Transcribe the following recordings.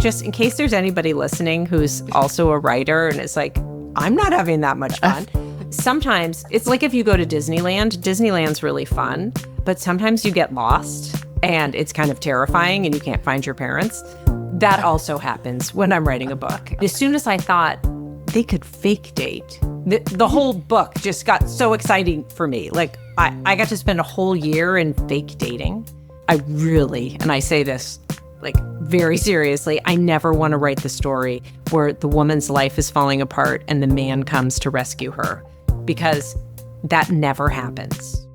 Just in case there's anybody listening who's also a writer and is like, I'm not having that much fun. Sometimes it's like if you go to Disneyland, Disneyland's really fun, but sometimes you get lost and it's kind of terrifying and you can't find your parents. That also happens when I'm writing a book. As soon as I thought they could fake date, the whole book just got so exciting for me. Like I got to spend a whole year in fake dating. I really, and I say this like very seriously, I never want to write the story where the woman's life is falling apart and the man comes to rescue her, because that never happens.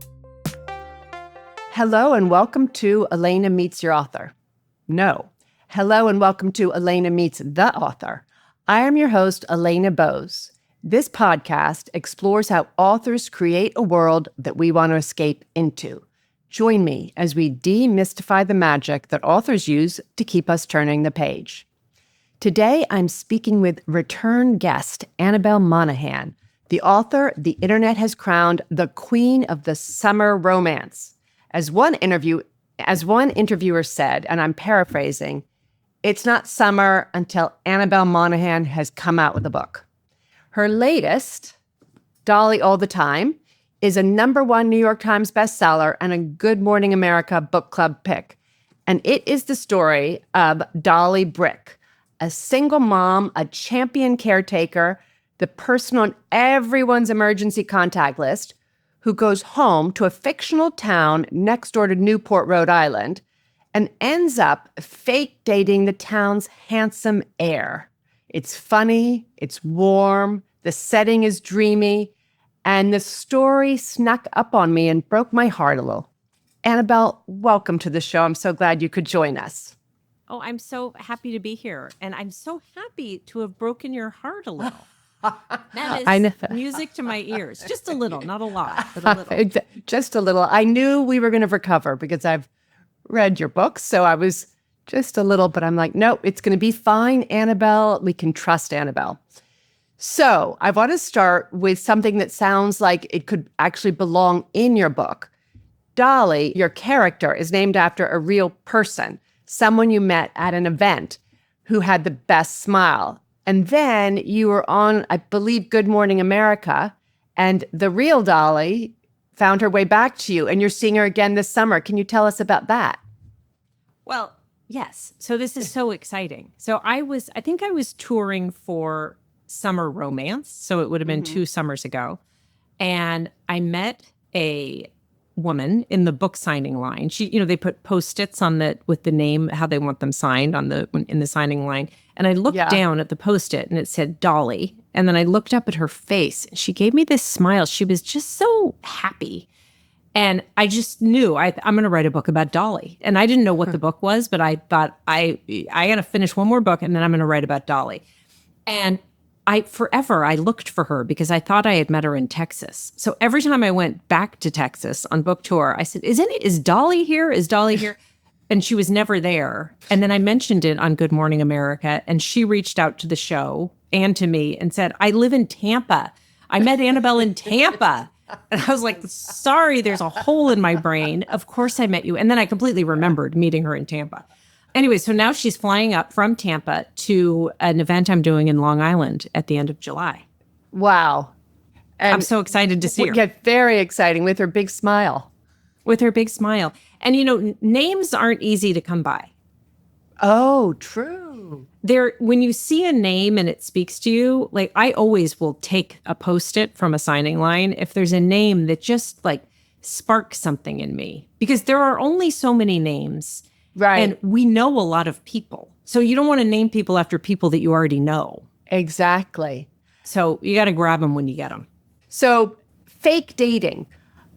Hello and welcome to Elena Meets Your Author. No. Hello and welcome to Elena Meets the Author. I am your host, Elena Bose. This podcast explores how authors create a world that we want to escape into. Join me as we demystify the magic that authors use to keep us turning the page. Today, I'm speaking with return guest Annabel Monaghan, the author the internet has crowned the queen of the summer romance. As one interviewer said, and I'm paraphrasing, it's not summer until Annabel Monaghan has come out with a book. Her latest, Dolly All the Time, is a #1 New York Times bestseller and a Good Morning America book club pick. And it is the story of Dolly Brick, a single mom, a champion caretaker, the person on everyone's emergency contact list, who goes home to a fictional town next door to Newport, Rhode Island, and ends up fake dating the town's handsome heir. It's funny, it's warm, the setting is dreamy, and the story snuck up on me and broke my heart a little. Annabel, welcome to the show. I'm so glad you could join us. Oh, I'm so happy to be here. And I'm so happy to have broken your heart a little. That is music to my ears. Just a little, not a lot, but a little. Just a little. I knew we were going to recover because I've read your books. So I was just a little, but I'm like, no, it's going to be fine, Annabel. We can trust Annabel. So I want to start with something that sounds like it could actually belong in your book. Dolly, your character, is named after a real person, someone you met at an event who had the best smile. And then you were on, I believe, Good Morning America, and the real Dolly found her way back to you, and you're seeing her again this summer. Can you tell us about that? Well, yes. So this is so exciting. So I think I was touring for Summer Romance. So it would have been 2 summers ago. And I met a woman in the book signing line. She, they put Post-its on with the name, how they want them signed in the signing line. And I looked down at the Post-it and it said Dolly. And then I looked up at her face and she gave me this smile. She was just so happy. And I just knew I'm going to write a book about Dolly. And I didn't know what the book was, but I thought I got to finish one more book and then I'm going to write about Dolly. And I looked for her because I thought I had met her in Texas. So every time I went back to Texas on book tour, I said, is Dolly here? Is Dolly here? And she was never there. And then I mentioned it on Good Morning America, and she reached out to the show and to me and said, I live in Tampa. I met Annabel in Tampa. And I was like, sorry, there's a hole in my brain. Of course I met you. And then I completely remembered meeting her in Tampa. Anyway, so now she's flying up from Tampa to an event I'm doing in Long Island at the end of July. Wow. And I'm so excited to see her. Yeah, very exciting with her big smile. With her big smile. And, names aren't easy to come by. Oh, true. When you see a name and it speaks to you, like I always will take a Post-it from a signing line if there's a name that just like sparks something in me. Because there are only so many names. Right. And we know a lot of people. So you don't want to name people after people that you already know. Exactly. So you got to grab them when you get them. So fake dating.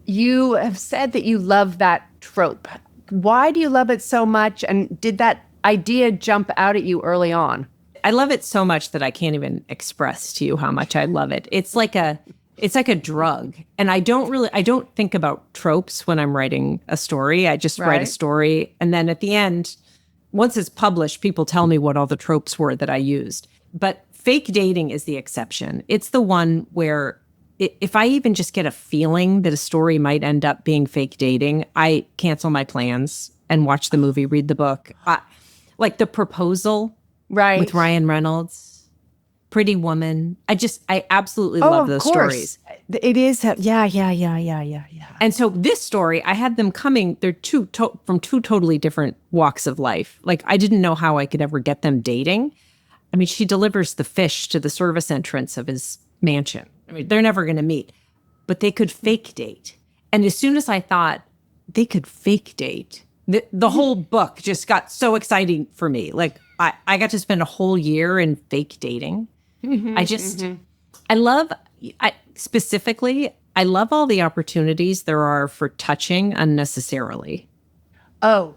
You have said that you love that trope. Why do you love it so much? And did that idea jump out at you early on? I love it so much that I can't even express to you how much I love it. It's like a drug. And I don't think about tropes when I'm writing a story. I just write a story. And then at the end, once it's published, people tell me what all the tropes were that I used. But fake dating is the exception. It's the one where if I even just get a feeling that a story might end up being fake dating, I cancel my plans and watch the movie, read the book. Like the proposal Right. with Ryan Reynolds, Pretty Woman. I absolutely love those stories. It is. Yeah. And so this story, I had them coming. They're from two totally different walks of life. Like, I didn't know how I could ever get them dating. I mean, she delivers the fish to the service entrance of his mansion. I mean, they're never going to meet, but they could fake date. And as soon as I thought they could fake date, the whole book just got so exciting for me. Like, I got to spend a whole year in fake dating. I love all the opportunities there are for touching unnecessarily. Oh,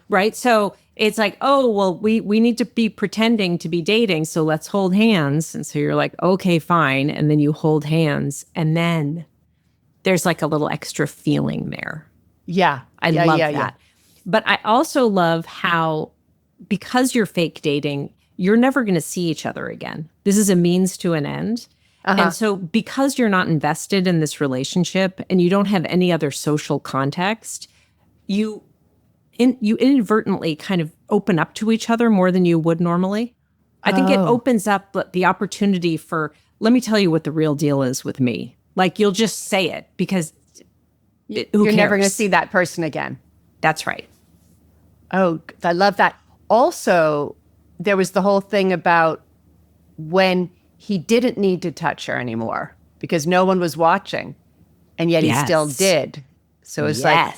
Right. So it's like, oh, well, we need to be pretending to be dating. So let's hold hands. And so you're like, okay, fine. And then you hold hands. And then there's like a little extra feeling there. Yeah. I love that. But I also love how, because you're fake dating, you're never going to see each other again. This is a means to an end. And so because you're not invested in this relationship and you don't have any other social context, you inadvertently kind of open up to each other more than you would normally. I think it opens up the opportunity for, let me tell you what the real deal is with me. Like, you'll just say it because who You're cares? never going to see that person again. That's right. Oh, I love that. Also, there was the whole thing about when he didn't need to touch her anymore because no one was watching, and yet he still did. So it's like,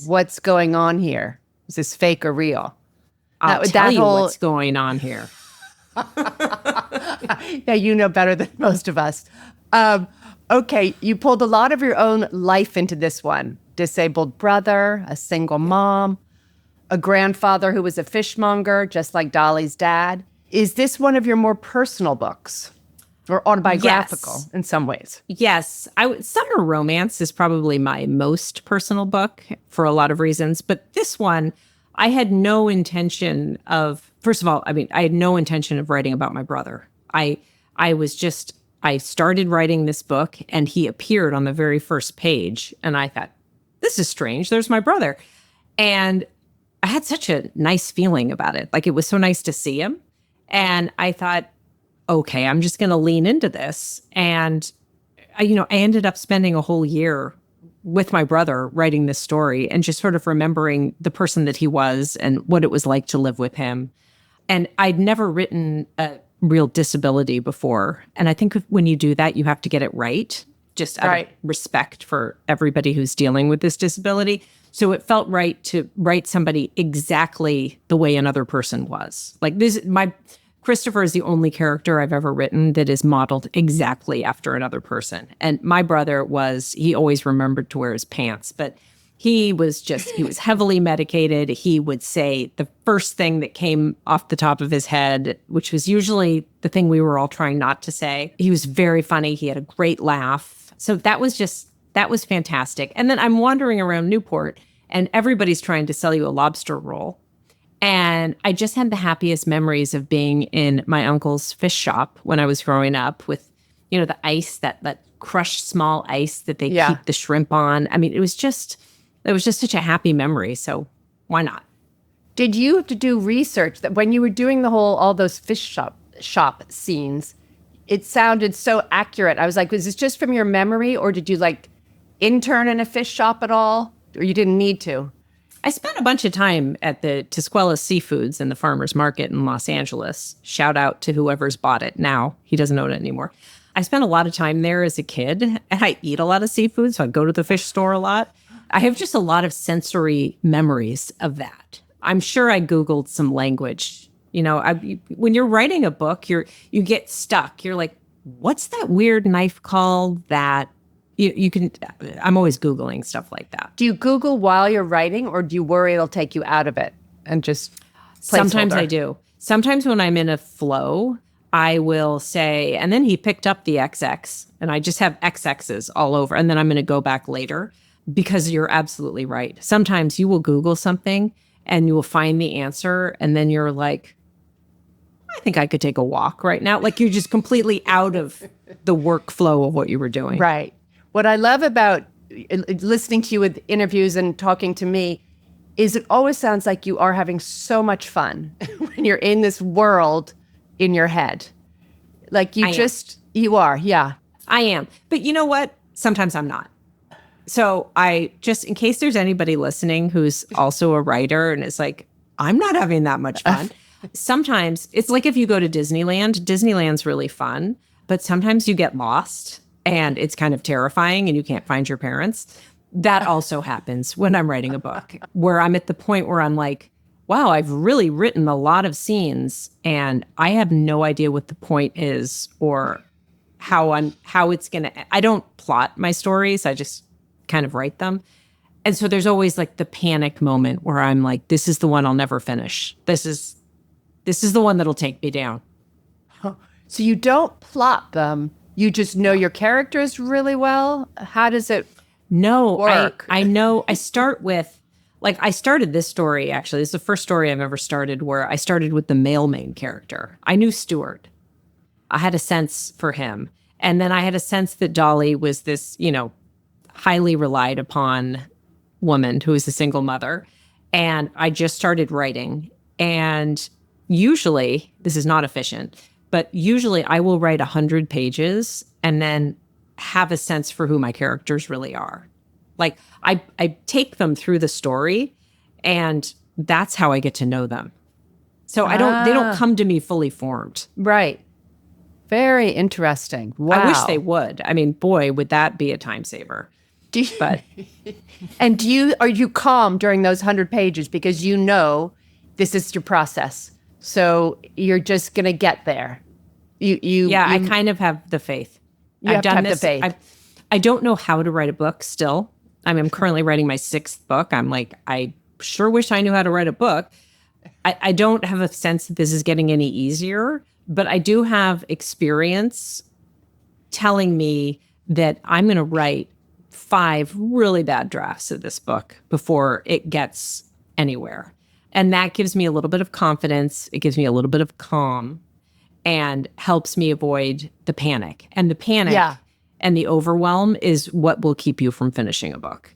what's going on here? Is this fake or real? I'll tell you what's going on here. Yeah, you know better than most of us. Okay, you pulled a lot of your own life into this one. Disabled brother, a single mom, a grandfather who was a fishmonger, just like Dolly's dad. Is this one of your more personal books? Or autobiographical in some ways? Yes. Summer Romance is probably my most personal book for a lot of reasons. But this one, I had no intention of, first of all, I had no intention of writing about my brother. I started writing this book and he appeared on the very first page. And I thought, this is strange. There's my brother. And I had such a nice feeling about it. Like, it was so nice to see him. And I thought, okay, I'm just going to lean into this. And I ended up spending a whole year with my brother writing this story and just sort of remembering the person that he was and what it was like to live with him. And I'd never written a real disability before. And I think when you do that, you have to get it right, just out of respect for everybody who's dealing with this disability. So it felt right to write somebody exactly the way another person was. Like, Christopher is the only character I've ever written that is modeled exactly after another person. And my brother he always remembered to wear his pants, but he was heavily medicated. He would say the first thing that came off the top of his head, which was usually the thing we were all trying not to say. He was very funny. He had a great laugh. So that was fantastic. And then I'm wandering around Newport and everybody's trying to sell you a lobster roll. And I just had the happiest memories of being in my uncle's fish shop when I was growing up with, the ice, that crushed small ice that they keep the shrimp on. I mean, it was just such a happy memory. So why not? Did you have to do research that when you were doing all those fish shop scenes, it sounded so accurate? I was like, was this just from your memory, or did you intern in a fish shop at all, or you didn't need to? I spent a bunch of time at the Tisquela Seafoods in the farmer's market in Los Angeles. Shout out to whoever's bought it now. He doesn't own it anymore. I spent a lot of time there as a kid, and I eat a lot of seafood, so I go to the fish store a lot. I have just a lot of sensory memories of that. I'm sure I Googled some language. When you're writing a book, you get stuck. You're like, what's that weird knife called that I'm always Googling stuff like that. Do you Google while you're writing, or do you worry it'll take you out of it and just Sometimes I do. Sometimes when I'm in a flow, I will say, and then he picked up the XX, and I just have XXs all over, and then I'm going to go back later, because you're absolutely right. Sometimes you will Google something and you will find the answer, and then you're like, I think I could take a walk right now. Like, you're just completely out of the workflow of what you were doing. Right. What I love about listening to you with interviews and talking to me, is it always sounds like you are having so much fun when you're in this world in your head. Like you are, yeah. I am. But you know what? Sometimes I'm not. So in case there's anybody listening who's also a writer and is like, I'm not having that much fun. Sometimes it's like if you go to Disneyland's really fun, but sometimes you get lost and it's kind of terrifying and you can't find your parents. That also happens when I'm writing a book where I'm at the point where I'm like, wow, I've really written a lot of scenes and I have no idea what the point is or how it's going to, I don't plot my stories. I just kind of write them. And so there's always like the panic moment where I'm like, this is the one I'll never finish. This is the one that'll take me down. So you don't plot them. You just know your characters really well. How does it work? I know. I start with, I started this story, actually. This is the first story I've ever started where I started with the male main character. I knew Stuart. I had a sense for him. And then I had a sense that Dolly was this, highly relied upon woman who is a single mother. And I just started writing. And usually, this is not efficient, but usually I will write 100 pages and then have a sense for who my characters really are. Like I take them through the story and that's how I get to know them. So they don't come to me fully formed. Right. Very interesting. Wow. I wish they would. I mean, boy, would that be a time saver. And are you calm during those 100 pages because you know this is your process? So you're just going to get there. I kind of have the faith. I've done this. The faith. I don't know how to write a book still. I mean, I'm currently writing my 6th book. I'm like, I sure wish I knew how to write a book. I don't have a sense that this is getting any easier, but I do have experience telling me that I'm going to write 5 really bad drafts of this book before it gets anywhere. And that gives me a little bit of confidence. It gives me a little bit of calm and helps me avoid the panic. And the panic and the overwhelm is what will keep you from finishing a book.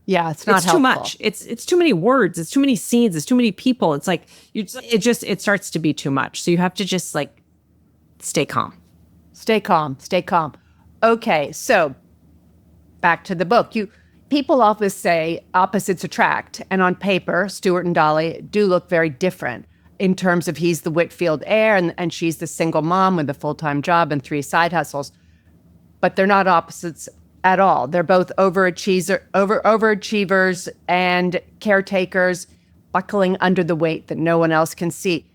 Yeah, it's not helpful. Too much. It's too many words. It's too many scenes. It's too many people. It's like it starts to be too much. So you have to just stay calm. Stay calm. Okay, so back to the book. People often say opposites attract, and on paper, Stuart and Dolly do look very different in terms of he's the Whitfield heir and she's the single mom with a full-time job and 3 side hustles. But they're not opposites at all. They're both overachievers and caretakers buckling under the weight that no one else can see.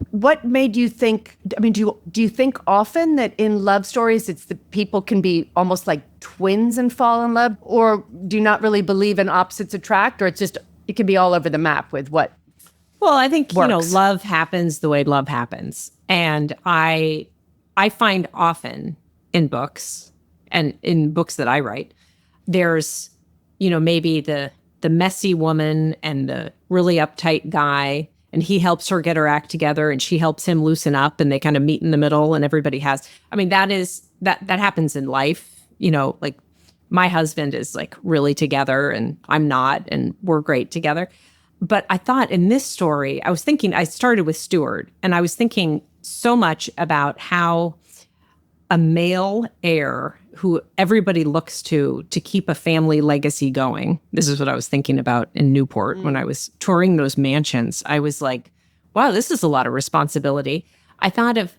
What made you think, do you think often that in love stories, it's that people can be almost like twins and fall in love? Or do you not really believe in opposites attract? Or it can be all over the map with what Well, I think, works? Love happens the way love happens. And I find often in books and in books that I write, there's, maybe the messy woman and the really uptight guy, and he helps her get her act together and she helps him loosen up and they kind of meet in the middle and everybody has, that happens in life, like my husband is really together and I'm not, and we're great together. But I thought in this story, I started with Stuart and I was thinking so much about how a male heir who everybody looks to keep a family legacy going. This is what I was thinking about in Newport when I was touring those mansions. I was like, wow, this is a lot of responsibility. I thought of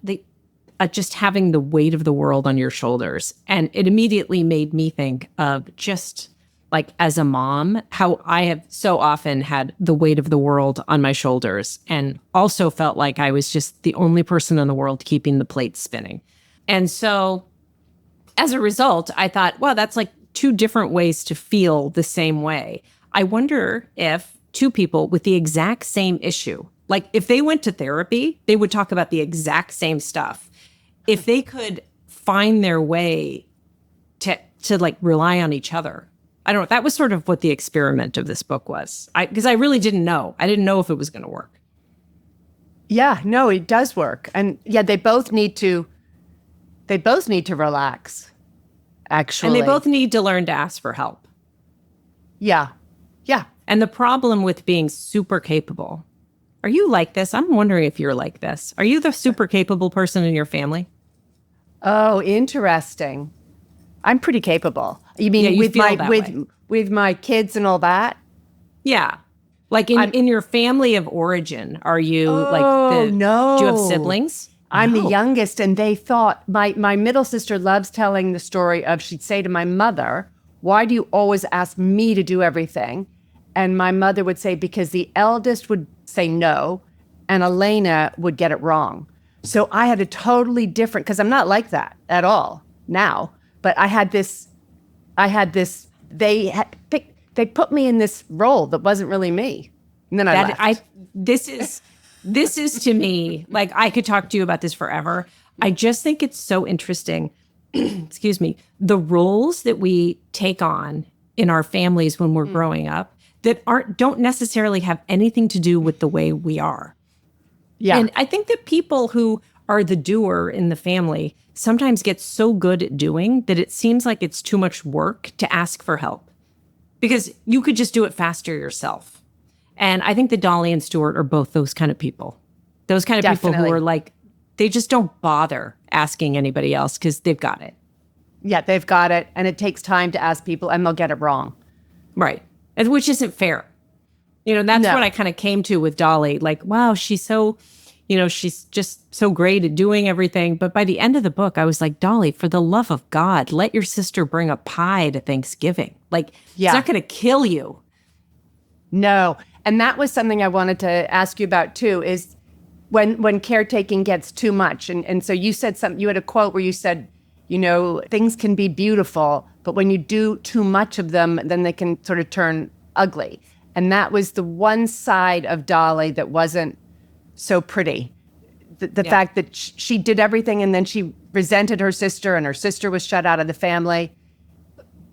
just having the weight of the world on your shoulders. And it immediately made me think of just as a mom, how I have so often had the weight of the world on my shoulders and also felt like I was just the only person in the world keeping the plates spinning. And so as a result, I thought, well, that's 2 different ways to feel the same way. I wonder if 2 people with the exact same issue, if they went to therapy, they would talk about the exact same stuff. If they could find their way to rely on each other. I don't know. That was sort of what the experiment of this book was. Because I really didn't know. I didn't know if it was going to work. Yeah, no, it does work. And yeah, they both need to relax, actually. And they both need to learn to ask for help. Yeah, And the problem with being super capable, are you like this? I'm wondering if you're like this. Are you the super capable person in your family? Oh, interesting. I'm pretty capable. You mean Yeah, you with feel my that with way. with my kids and all that? Yeah. Like in your family of origin, are you like Oh, do you have no. siblings? I'm the No. youngest, and they thought my middle sister loves telling the story of she'd say to my mother, "Why do you always ask me to do everything?" And my mother would say, "Because the eldest would say no, and Elena would get it wrong." So I had a totally different, because I'm not like that at all now. But I had this. They put me in this role that wasn't really me, and then I left. This is to me, like I could talk to you about this forever. I just think it's so interesting. Excuse me, the roles that we take on in our families when we're growing up that don't necessarily have anything to do with the way we are. Yeah. And I think that people who are the doer in the family sometimes get so good at doing that it seems like it's too much work to ask for help because you could just do it faster yourself. And I think that Dolly and Stuart are both those kind of people. Those kind of people Definitely. who are like, they just don't bother asking anybody else because they've got it. Yeah, they've got it, and it takes time to ask people, and they'll get it wrong. Right. And which isn't fair. You know, that's No. what I kind of came to with Dolly. Like, wow, she's so, she's just so great at doing everything. But by the end of the book, I was like, Dolly, for the love of God, let your sister bring a pie to Thanksgiving. Like, Yeah. it's not going to kill you. No. And that was something I wanted to ask you about too, is when caretaking gets too much. And so you said something, you had a quote where you said, things can be beautiful, but when you do too much of them, then they can sort of turn ugly. And that was the one side of Dolly that wasn't so pretty. The fact that she did everything and then she resented her sister and her sister was shut out of the family.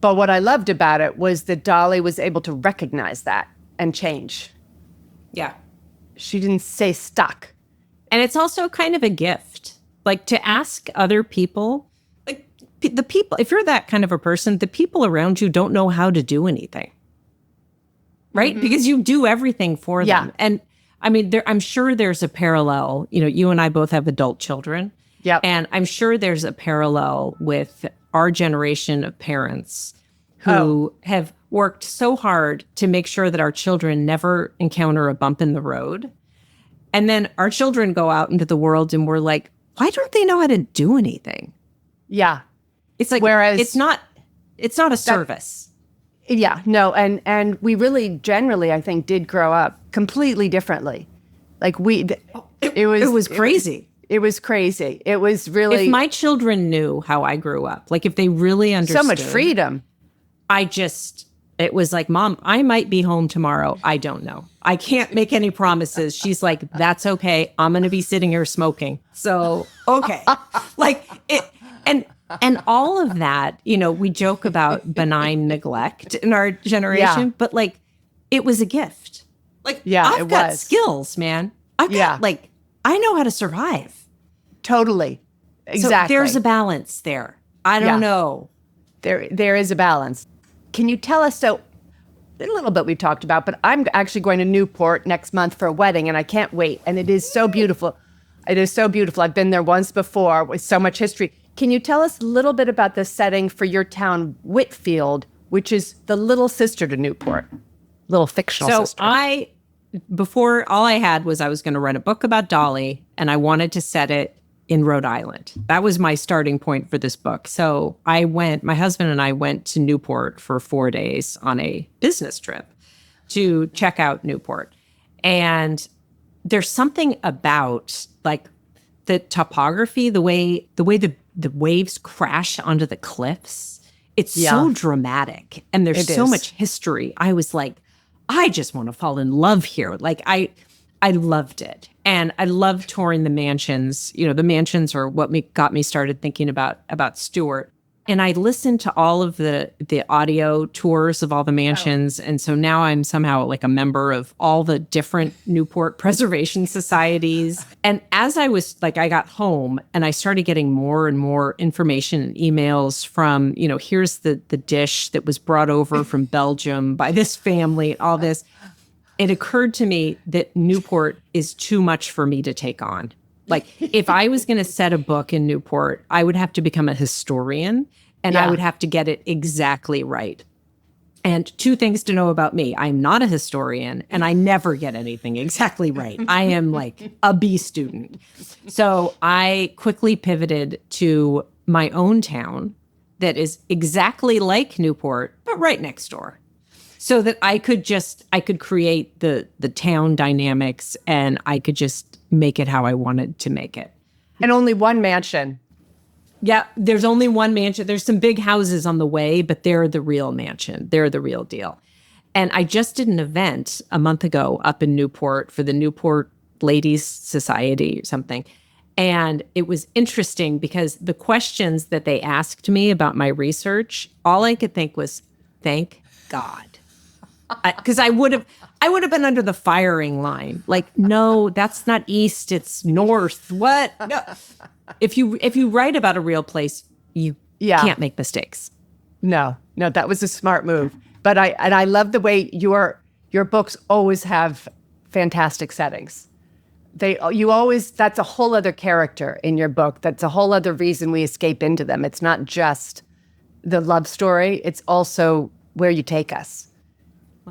But what I loved about it was that Dolly was able to recognize that and change. Yeah. She didn't stay stuck. And it's also kind of a gift, like to ask other people, like the people, if you're that kind of a person, the people around you don't know how to do anything. Right? Mm-hmm. Because you do everything for them. And I mean, I'm sure there's a parallel. You and I both have adult children. Yeah. And I'm sure there's a parallel with our generation of parents who have worked so hard to make sure that our children never encounter a bump in the road. And then our children go out into the world and we're like, why don't they know how to do anything? Yeah. It's like, whereas it's not a service. Yeah, no. And we really generally, I think, did grow up completely differently. Like it was crazy. It was crazy. It was really. If my children knew how I grew up, like if they really understood. So much freedom. It was like, Mom, I might be home tomorrow. I don't know. I can't make any promises. She's like, that's okay. I'm going to be sitting here smoking. So, okay. Like it, and all of that, we joke about benign neglect in our generation, but like, it was a gift. Like, I've got skills, man. I've got I know how to survive. Totally. Exactly. So there's a balance there. I don't know. There is a balance. Can you tell us, so a little bit we've talked about, but I'm actually going to Newport next month for a wedding and I can't wait. And it is so beautiful. It is so beautiful. I've been there once before with so much history. Can you tell us a little bit about the setting for your town, Whitfield, which is the little sister to Newport, little fictional sister? So before all I had was I was going to write a book about Dolly and I wanted to set it in Rhode Island. That was my starting point for this book. So my husband and I went to Newport for 4 days on a business trip to check out Newport. And there's something about like the topography, the way the waves crash onto the cliffs. It's so dramatic and there's so much history. I was like, I just want to fall in love here. Like I loved it. And I love touring the mansions. The mansions are what got me started thinking about Stuart. And I listened to all of the audio tours of all the mansions. And so now I'm somehow like a member of all the different Newport preservation societies. And as I got home and I started getting more and more information and emails from, here's the dish that was brought over from Belgium by this family, all this. It occurred to me that Newport is too much for me to take on. Like, if I was going to set a book in Newport, I would have to become a historian, and I would have to get it exactly right. And two things to know about me. I'm not a historian, and I never get anything exactly right. I am like a B student. So I quickly pivoted to my own town that is exactly like Newport, but right next door. So that I could create the town dynamics, and I could just make it how I wanted to make it. And only one mansion. Yeah, there's only one mansion. There's some big houses on the way, but they're the real mansion. They're the real deal. And I just did an event a month ago up in Newport for the Newport Ladies Society or something. And it was interesting because the questions that they asked me about my research, all I could think was, thank God. Because I would have been under the firing line. Like, no, that's not east, it's north. What? No. If you write about a real place, you can't make mistakes. No, that was a smart move. But I love the way your books always have fantastic settings. That's a whole other character in your book. That's a whole other reason we escape into them. It's not just the love story. It's also where you take us.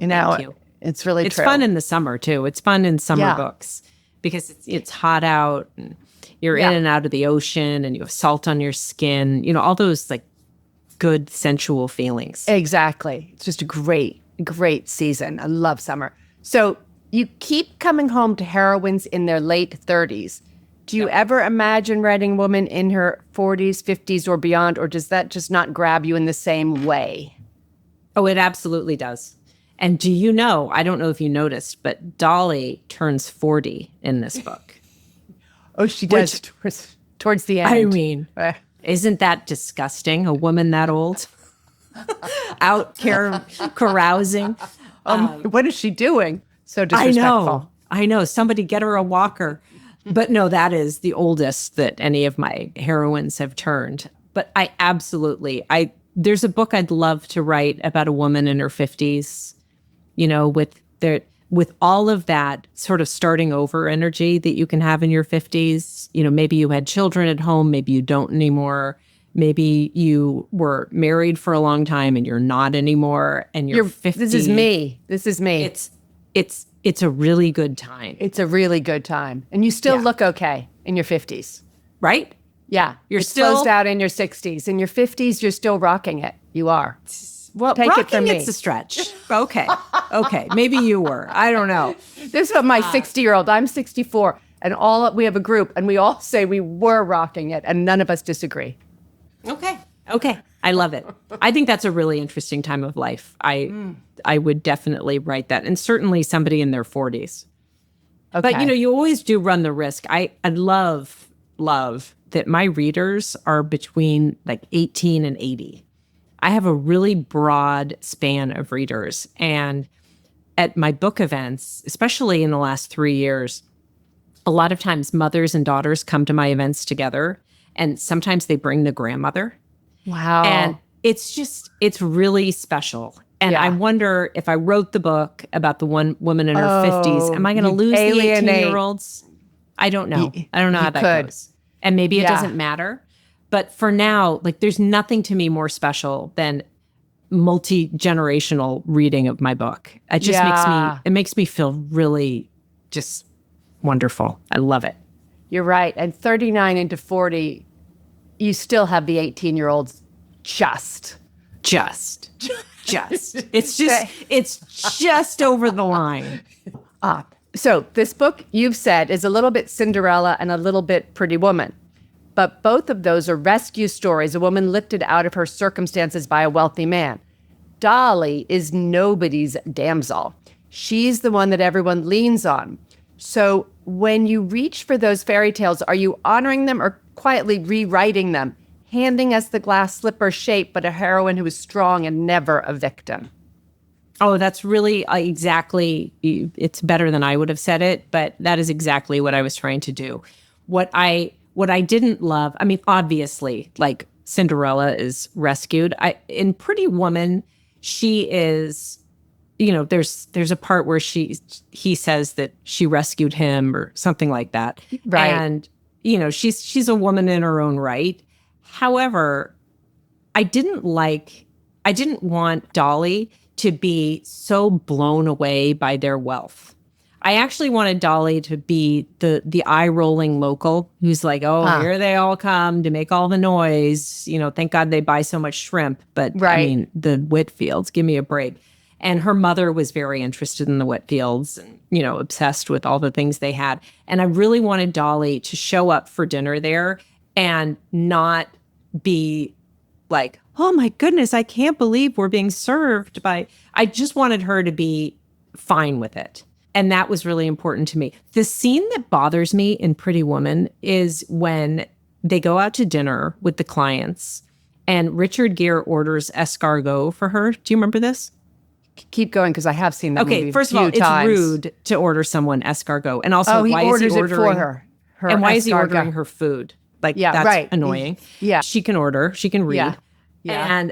Thank you. It's really It's true. fun in the summer too. It's fun in summer books because it's hot out and you're in and out of the ocean and you have salt on your skin. All those like good sensual feelings. Exactly. It's just a great season. I love summer. So you keep coming home to heroines in their late 30s. Do you ever imagine writing a woman in her 40s, 50s, or beyond, or does that just not grab you in the same way? Oh, it absolutely does. And do you know, I don't know if you noticed, but Dolly turns 40 in this book. Oh, she does towards the end. I mean, isn't that disgusting? A woman that old? Out carousing. What is she doing? So disrespectful. I know. Somebody get her a walker. But no, that is the oldest that any of my heroines have turned. But there's a book I'd love to write about a woman in her 50s. With all of that sort of starting over energy that you can have in your 50s. Maybe you had children at home, maybe you don't anymore. Maybe you were married for a long time and you're not anymore, and you're 50. This is me. It's a really good time. It's a really good time. And you still look okay in your 50s. Right? Yeah. You're still closed out in your 60s. In your 50s, you're still rocking it. You are. Well, take it from me. It's a stretch. Okay. Maybe you were. I don't know. This is what my 60-year-old. I'm 64, and we have a group, and we all say we were rocking it, and none of us disagree. Okay. I love it. I think that's a really interesting time of life. I would definitely write that, and certainly somebody in their 40s. Okay. But you always do run the risk. I love that my readers are between like 18 and 80. I have a really broad span of readers. And at my book events, especially in the last 3 years, a lot of times mothers and daughters come to my events together. And sometimes they bring the grandmother. Wow. And it's really special. And I wonder if I wrote the book about the one woman in her 50s, am I going to lose the 18-year-olds? I don't know. I don't know how that goes. And maybe it doesn't matter. But for now, like, there's nothing to me more special than multi-generational reading of my book. It just makes me feel really just wonderful. I love it. You're right. And 39 into 40, you still have the 18-year-olds just. It's just over the line. So this book, you've said, is a little bit Cinderella and a little bit Pretty Woman. But both of those are rescue stories, a woman lifted out of her circumstances by a wealthy man. Dolly is nobody's damsel. She's the one that everyone leans on. So when you reach for those fairy tales, are you honoring them or quietly rewriting them? handing us the glass slipper shape, but a heroine who is strong and never a victim. Oh, that's really exactly, it's better than I would have said it, but that is exactly what I was trying to do. What I didn't love, I mean, obviously, like Cinderella is rescued. In Pretty Woman, she is, there's a part where he says that she rescued him or something like that. Right. And, she's a woman in her own right. However, I didn't want Dolly to be so blown away by their wealth. I actually wanted Dolly to be the eye-rolling local who's like, here they all come to make all the noise. Thank God they buy so much shrimp. But right. I mean, the Whitfields, give me a break. And her mother was very interested in the Whitfields and, obsessed with all the things they had. And I really wanted Dolly to show up for dinner there and not be like, oh my goodness, I can't believe we're being served by. I just wanted her to be fine with it. And that was really important to me. The scene that bothers me in Pretty Woman is when they go out to dinner with the clients and Richard Gere orders escargot for her. Do you remember this? Keep going, because I have seen that movie first of all, it's rude to order someone escargot. And also, why is he ordering it for her? And why escargot. is he ordering her food? Like, that's right. annoying. Yeah. She can order. She can read. Yeah.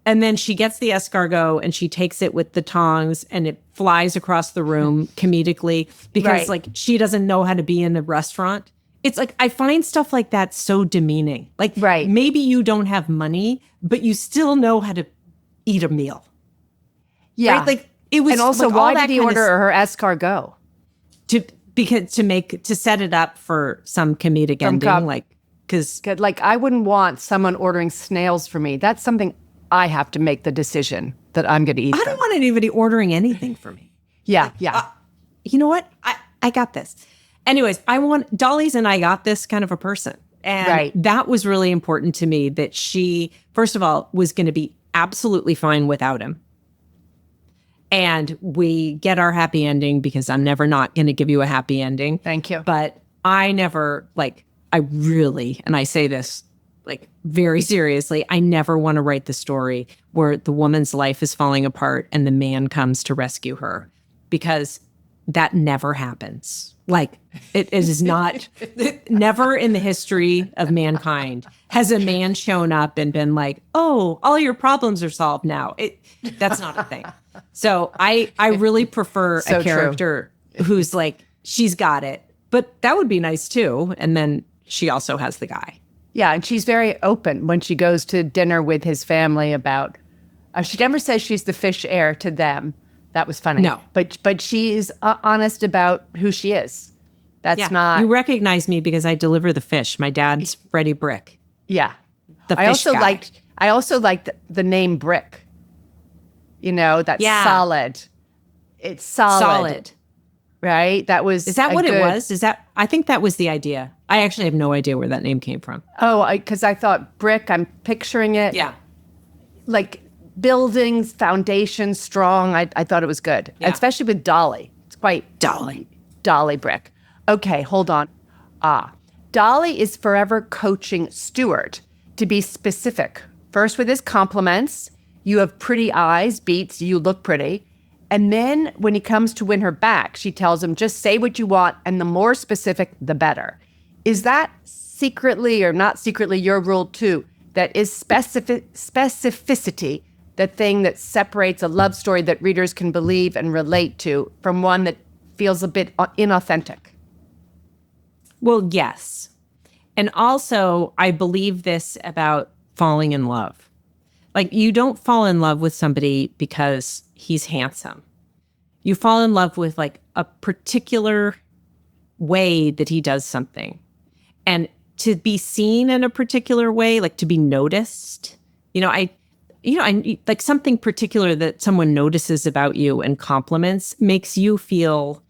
And then she gets the escargot and she takes it with the tongs and it flies across the room comedically because like she doesn't know how to be in a restaurant. It's like, I find stuff like that so demeaning. Like, maybe you don't have money, but you still know how to eat a meal. Yeah. Right? Like, it was. And also, like, why did he order her escargot? To set it up for some comedic ending, because I wouldn't want someone ordering snails for me. That's something I have to make the decision that I'm going to eat. I don't want anybody ordering anything for me. Yeah. You know what? I got this. Anyways, I want Dolly's and I got this kind of a person. And that was really important to me, that she, first of all, was going to be absolutely fine without him. And we get our happy ending, because I'm never not going to give you a happy ending. Thank you. But I never, and I say this very seriously, I never want to write the story where the woman's life is falling apart and the man comes to rescue her, because that never happens. It is not, never in the history of mankind has a man shown up and been like, oh, all your problems are solved now. That's not a thing. So I really prefer a character who's like, she's got it, but that would be nice too. And then she also has the guy. Yeah, and she's very open when she goes to dinner with his family about, she never says she's the fish heir to them. That was funny. No. But she's honest about who she is. That's not... You recognize me because I deliver the fish. My dad's Dolly Brick. Yeah. The fish guy. I also liked the name Brick. That's solid. It's solid. Right? That was... Is that what it was? I think that was the idea. I actually have no idea where that name came from. Oh, because I thought brick, I'm picturing it. Yeah. Like buildings, foundation, strong. I thought it was good. Yeah. Especially with Dolly. It's quite... Dolly Brick. Okay, hold on. Dolly is forever coaching Stuart to be specific. First with his compliments. You have pretty eyes, beats, you look pretty. And then when he comes to win her back, she tells him, just say what you want, and the more specific, the better. Is that secretly or not secretly your rule too? That is specificity, the thing that separates a love story that readers can believe and relate to from one that feels a bit inauthentic? Well, yes. And also, I believe this about falling in love. You don't fall in love with somebody because he's handsome. You fall in love with a particular way that he does something. And to be seen in a particular way, to be noticed, I something particular that someone notices about you and compliments makes you feel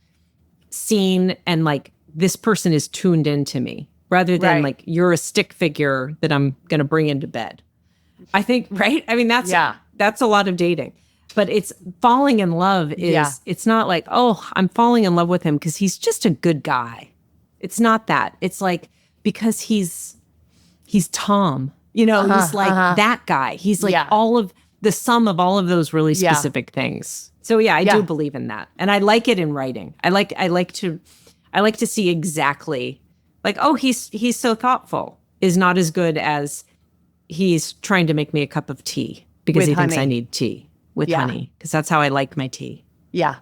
seen and this person is tuned into me, rather than you're a stick figure that I'm going to bring into bed. I think, right? I mean, that's a lot of dating. But it's falling in love is, it's not I'm falling in love with him because he's just a good guy. It's not that. It's because he's Tom He's like that guy. He's like all of the sum of all of those really specific things. So I do believe in that. And I like it in writing. I like to see exactly like, oh, he's so thoughtful is not as good as he's trying to make me a cup of tea because with he honey. thinks I need tea with honey because that's how I like my tea. Yeah.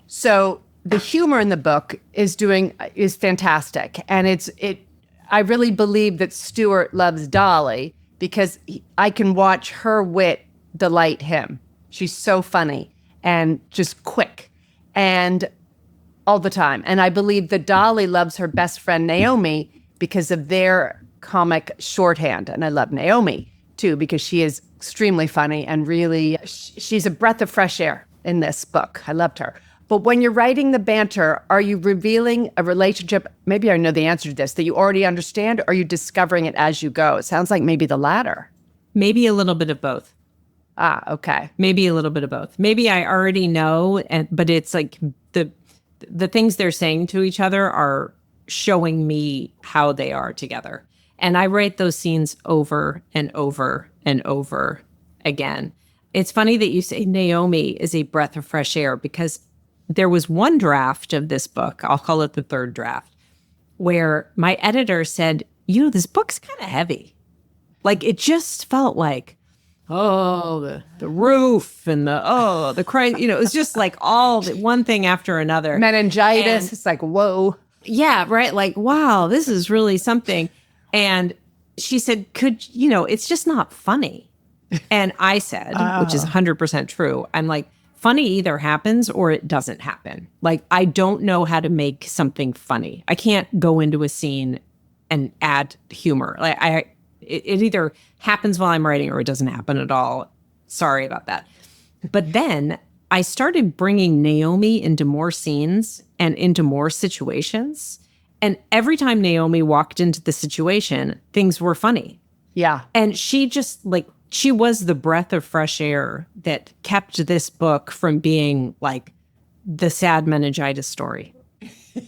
So the humor in the book is fantastic. And I really believe that Stuart loves Dolly because I can watch her wit delight him. She's so funny and just quick and all the time. And I believe that Dolly loves her best friend Naomi because of their comic shorthand. And I love Naomi too because she is extremely funny and really, she's a breath of fresh air in this book. I loved her. But when you're writing the banter, are you revealing a relationship? Maybe I know the answer to this, that you already understand, or are you discovering it as you go? It sounds like maybe the latter. Maybe a little bit of both. Okay. Maybe a little bit of both. Maybe I already know, but it's like the things they're saying to each other are showing me how they are together. And I write those scenes over and over and over again. It's funny that you say Naomi is a breath of fresh air because there was one draft of this book, I'll call it the third draft, where my editor said, this book's kind of heavy. Like it just felt like, the roof and the cry, it was just like all one thing after another. Meningitis. It's like, whoa. Yeah, right. Like, wow, this is really something. And she said, it's just not funny. And I said, which is 100% true. I'm like, funny either happens or it doesn't happen. Like, I don't know how to make something funny. I can't go into a scene and add humor. Like it either happens while I'm writing or it doesn't happen at all. Sorry about that. But then I started bringing Naomi into more scenes and into more situations. And every time Naomi walked into the situation, things were funny. Yeah. And she just she was the breath of fresh air that kept this book from being like the sad meningitis story.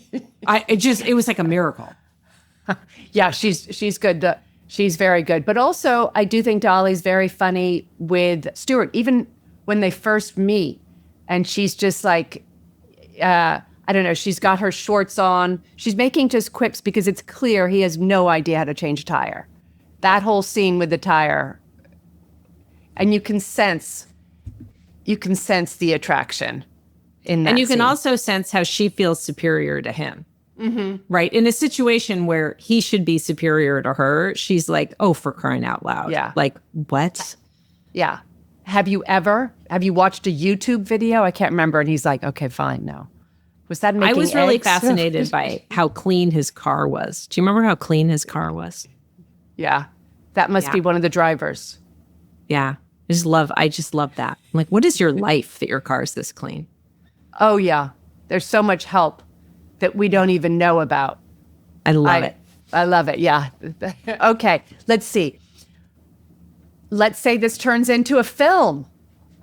It was like a miracle. Yeah, she's good. She's very good. But also, I do think Dolly's very funny with Stuart, even when they first meet. And she's just like, I don't know, she's got her shorts on. She's making just quips because it's clear he has no idea how to change a tire. That whole scene with the tire. And you can sense the attraction in that. And you can scene. also sense how she feels superior to him. Mm-hmm. Right. In a situation where he should be superior to her, she's like, oh, for crying out loud. Yeah. Like, what? Yeah. Have you watched a YouTube video? I can't remember. And he's like, okay, fine. No. Was that making I was really eggs? fascinated by how clean his car was. Do you remember how clean his car was? Yeah. That must be one of the drivers. Yeah. I just love that. I'm like, what is your life that your car is this clean? Oh, yeah. There's so much help that we don't even know about. I love it. I love it. Yeah. Okay. Let's see. Let's say this turns into a film.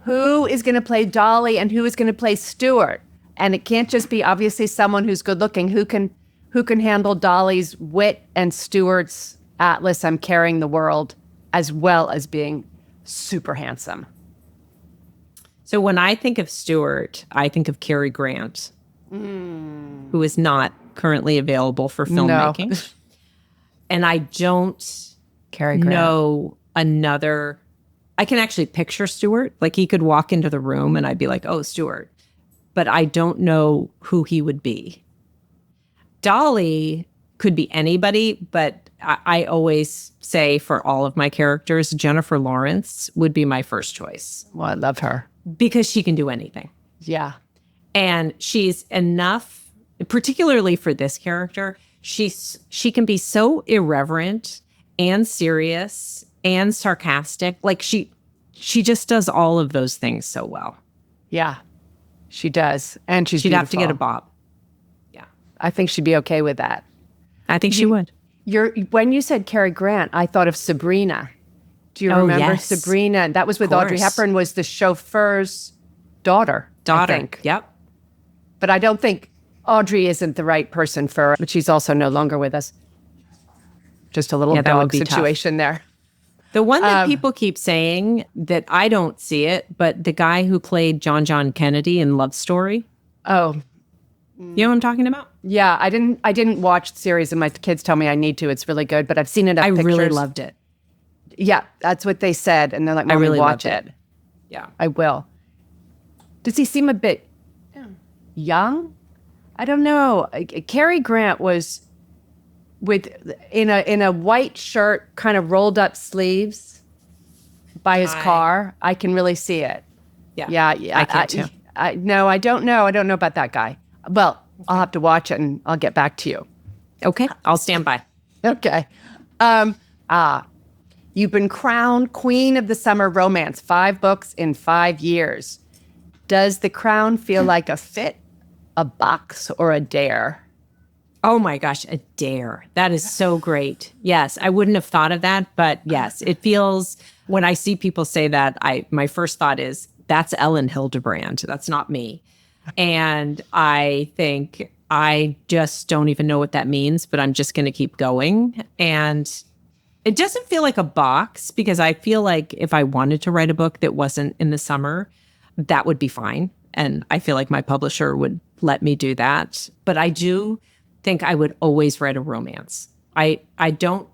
Who is going to play Dolly and who is going to play Stuart? And it can't just be obviously someone who's good looking. Who can handle Dolly's wit and Stuart's Atlas, I'm carrying the world, as well as being super handsome? So when I think of Stuart, I think of Cary Grant, who is not currently available for filmmaking. No. And I don't know another. I can actually picture Stuart. Like he could walk into the room and I'd be like, oh, Stuart. But I don't know who he would be. Dolly could be anybody, but I always say for all of my characters, Jennifer Lawrence would be my first choice. Well, I love her. Because she can do anything. Yeah. And she's enough, particularly for this character, she can be so irreverent and serious and sarcastic. Like she just does all of those things so well. Yeah, she does. And she'd have to get a bob. Yeah. I think she'd be okay with that. I think she would. When you said Cary Grant, I thought of Sabrina. Do you remember Sabrina? That was with Audrey Hepburn, was the chauffeur's daughter. I think. Yep. But I don't think Audrey isn't the right person for her. But she's also no longer with us. Just a little dog situation there. The one that people keep saying that I don't see it, but the guy who played John Kennedy in Love Story. Oh, you know what I'm talking about? yeah. I didn't watch the series, and my kids tell me I need to. It's really good, but I've seen it. I really loved it. Yeah, that's what they said, and they're like, "Mommy, really watch loved it." Yeah, I will. Does he seem a bit young? I don't know. Cary Grant was in a white shirt, kind of rolled up sleeves by his car. I can really see it. Yeah. I can too. No, I don't know. I don't know about that guy. Well, I'll have to watch it and I'll get back to you. Okay, I'll stand by. Okay. You've been crowned Queen of the Summer Romance, 5 books in 5 years. Does the crown feel like a fit, a box, or a dare? Oh my gosh, a dare. That is so great. Yes, I wouldn't have thought of that, but yes, it feels, when I see people say that, my first thought is, that's Ellen Hildebrand. That's not me. And I think I just don't even know what that means, but I'm just going to keep going. And it doesn't feel like a box, because I feel like if I wanted to write a book that wasn't in the summer, that would be fine. And I feel like my publisher would let me do that. But I do think I would always write a romance. I don't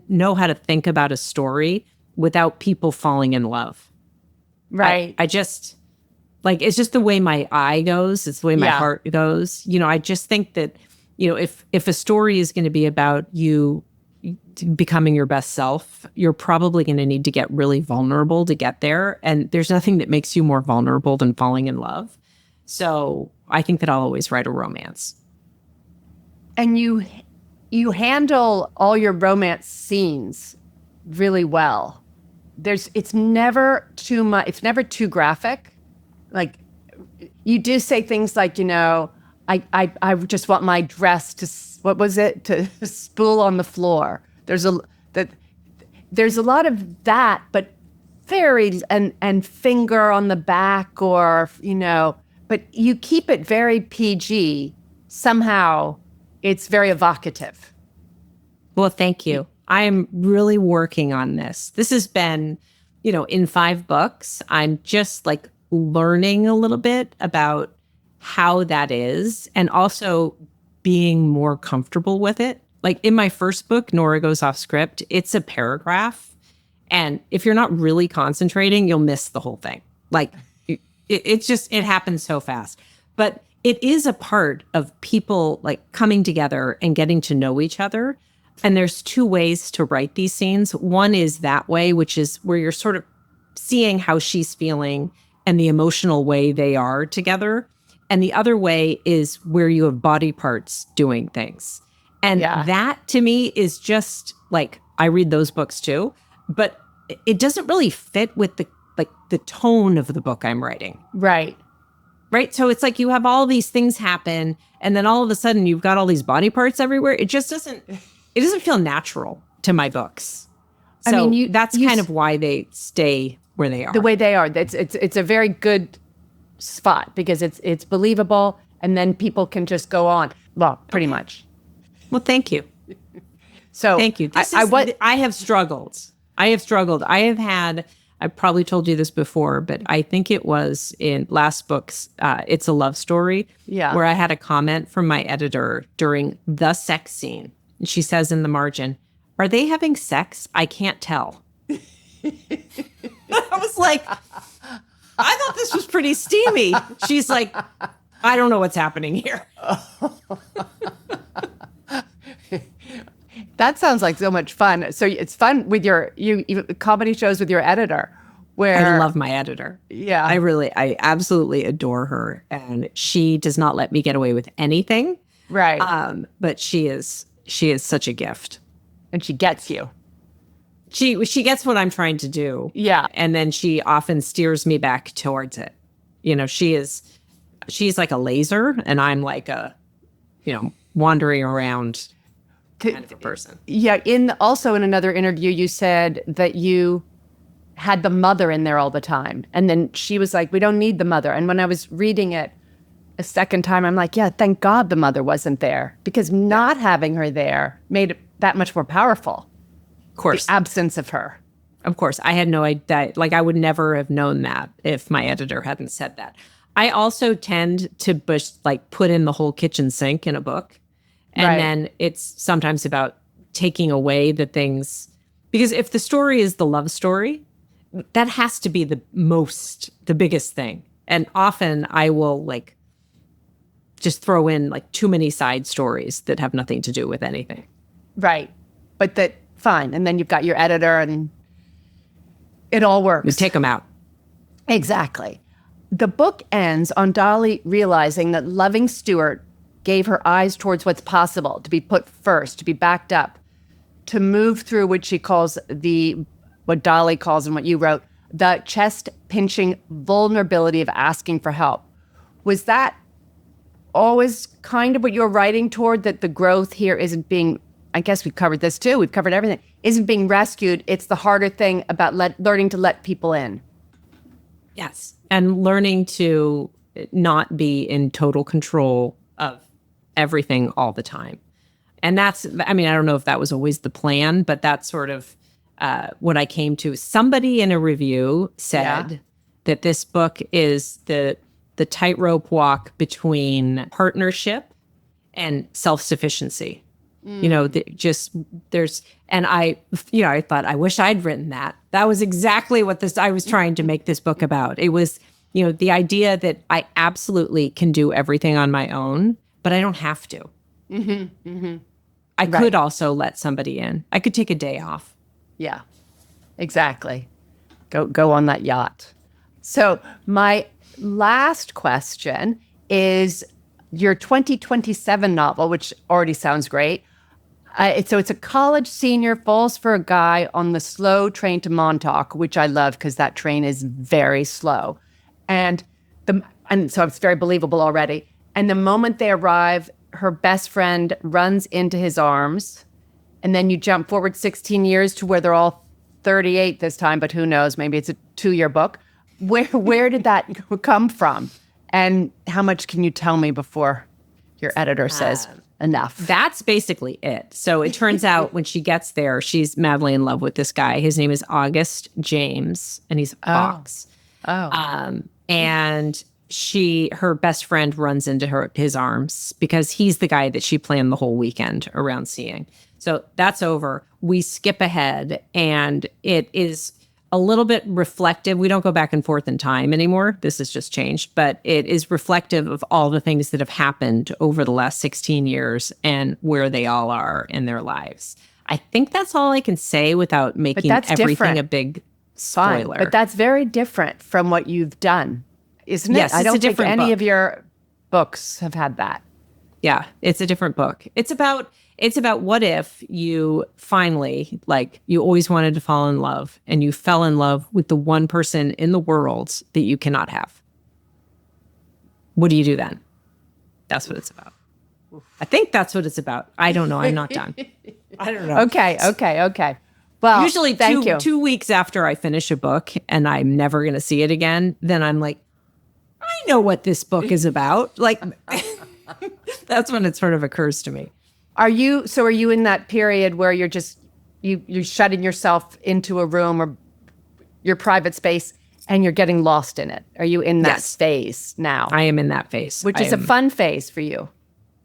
know how to think about a story without people falling in love. Right. I just, like, it's just the way my eye goes. It's the way my heart goes. You know, I just think that, you know, if a story is going to be about you becoming your best self, you're probably going to need to get really vulnerable to get there. And there's nothing that makes you more vulnerable than falling in love. So I think that I'll always write a romance. And you handle all your romance scenes really well. It's never too much. It's never too graphic. Like, you do say things like, you know, I just want my dress to, what was it, to spool on the floor. There's a lot of that, but fairies and finger on the back, or, you know, but you keep it very PG. Somehow it's very evocative. Well, thank you. I'm really working on this. This has been, you know, in 5 books, I'm just like learning a little bit about how that is, and also being more comfortable with it. Like in my first book, Nora Goes Off Script, it's a paragraph. And if you're not really concentrating, you'll miss the whole thing. Like it happens so fast. But it is a part of people like coming together and getting to know each other. And there's 2 ways to write these scenes. One is that way, which is where you're sort of seeing how she's feeling and the emotional way they are together. And the other way is where you have body parts doing things. And that to me is just like, I read those books too, but it doesn't really fit with the tone of the book I'm writing. Right. Right. So it's like you have all these things happen, and then all of a sudden you've got all these body parts everywhere. It doesn't feel natural to my books. So I mean, that's kind of why they stay where they are. The way they are. It's a very good spot, because it's believable, and then people can just go on. Well, pretty much. Well, thank you. So thank you. I have struggled. I've probably told you this before, but I think it was in last book's It's a Love Story, where I had a comment from my editor during the sex scene. And she says in the margin, "Are they having sex? I can't tell." I was like, I thought this was pretty steamy. She's like, I don't know what's happening here. That sounds like so much fun. So it's fun with your comedy shows with your editor, where I love my editor. Yeah. I absolutely adore her, and she does not let me get away with anything. Right. But she is such a gift. And she gets you. She gets what I'm trying to do. Yeah. And then she often steers me back towards it. You know, she's like a laser, and I'm like a, you know, wandering around kind of a person. Yeah. Also in another interview, you said that you had the mother in there all the time. And then she was like, we don't need the mother. And when I was reading it a second time, I'm like, yeah, thank God the mother wasn't there, because not having her there made it that much more powerful. course. the absence of her. Of course. I had no idea. Like, I would never have known that if my editor hadn't said that. I also tend to put in the whole kitchen sink in a book. And then it's sometimes about taking away the things. Because if the story is the love story, that has to be the biggest thing. And often I will just throw in too many side stories that have nothing to do with anything. Right. But fine. And then you've got your editor and it all works. You take them out. Exactly. The book ends on Dolly realizing that loving Stuart gave her eyes towards what's possible, to be put first, to be backed up, to move through what she calls what Dolly calls and what you wrote, the chest-pinching vulnerability of asking for help. Was that always kind of what you were writing toward, that the growth here isn't being, I guess we've covered this too, we've covered everything, isn't being rescued, it's the harder thing about learning to let people in? Yes. And learning to not be in total control of everything all the time. And I don't know if that was always the plan, but that's sort of what I came to. Somebody in a review said that this book is the tightrope walk between partnership and self-sufficiency. I thought, I wish I'd written that. That was exactly what I was trying to make this book about. It was, the idea that I absolutely can do everything on my own, but I don't have to. Mm-hmm, mm-hmm. I could also let somebody in. I could take a day off. Yeah, exactly. Go on that yacht. So my last question is your 2027 novel, which already sounds great. So it's a college senior falls for a guy on the slow train to Montauk, which I love because that train is very slow. And so it's very believable already. And the moment they arrive, her best friend runs into his arms. And then you jump forward 16 years to where they're all 38 this time, but who knows? Maybe it's a 2-year book. Where did that come from? And how much can you tell me before your editor says enough? That's basically it. So it turns out when she gets there, she's madly in love with this guy. His name is August James, and he's a fox. And her best friend runs into his arms because he's the guy that she planned the whole weekend around seeing. So that's over. We skip ahead, and it is a little bit reflective. We don't go back and forth in time anymore. This has just changed, but it is reflective of all the things that have happened over the last 16 years and where they all are in their lives. I think that's all I can say without making everything different. A big spoiler. Fine. But that's very different from what you've done, isn't it? Yes, I don't think any book. of your books have had that. Yeah, it's a different book. It's about what if you finally, you always wanted to fall in love and you fell in love with the one person in the world that you cannot have. What do you do then? That's what it's about. I think that's what it's about. I don't know. I'm not done. I don't know. Okay. Well, usually two weeks after I finish a book and I'm never going to see it again, then I'm like, I know what this book is about. That's when it sort of occurs to me. Are you in that period where you're just you're shutting yourself into a room or your private space and you're getting lost in it? Are you in that phase now? I am in that phase. Which is a fun phase for you.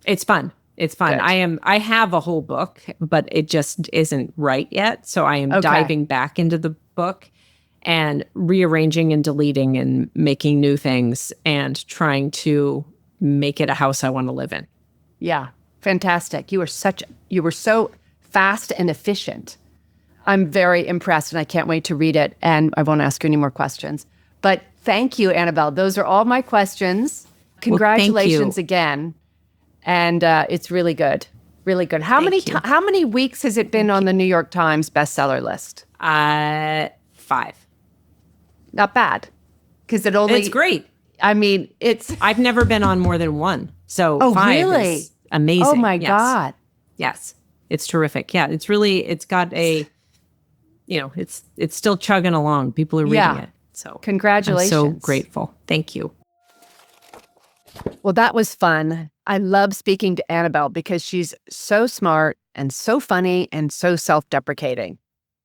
It's fun. It's fun. Good. I have a whole book, but it just isn't right yet. So I am diving back into the book and rearranging and deleting and making new things and trying to make it a house I want to live in. Yeah. Fantastic. You were so fast and efficient. I'm very impressed and I can't wait to read it. And I won't ask you any more questions. But thank you, Annabel. Those are all my questions. Congratulations again. And it's really good. Really good. How many weeks has it been on the New York Times bestseller list? 5. Not bad. Because it's great. I mean, I've never been on more than 1. So 5 really? Is amazing. Oh my God. Yes. It's terrific. Yeah. It's got it's still chugging along. People are reading it. So congratulations. I'm so grateful. Thank you. Well, that was fun. I love speaking to Annabel because she's so smart and so funny and so self-deprecating.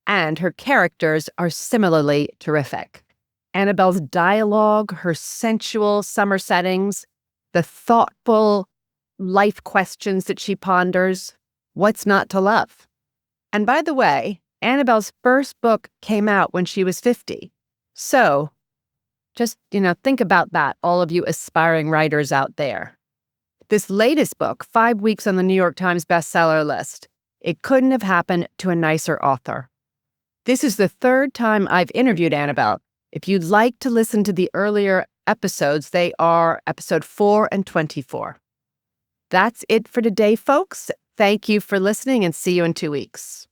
And her characters are similarly terrific. Annabel's dialogue, her sensual summer settings, the thoughtful life questions that she ponders. What's not to love? And by the way, Annabel's first book came out when she was 50. So just, think about that, all of you aspiring writers out there. This latest book, 5 weeks on the New York Times bestseller list, it couldn't have happened to a nicer author. This is the third time I've interviewed Annabel. If you'd like to listen to the earlier episodes, they are episode 4 and 24. That's it for today, folks. Thank you for listening and see you in 2 weeks.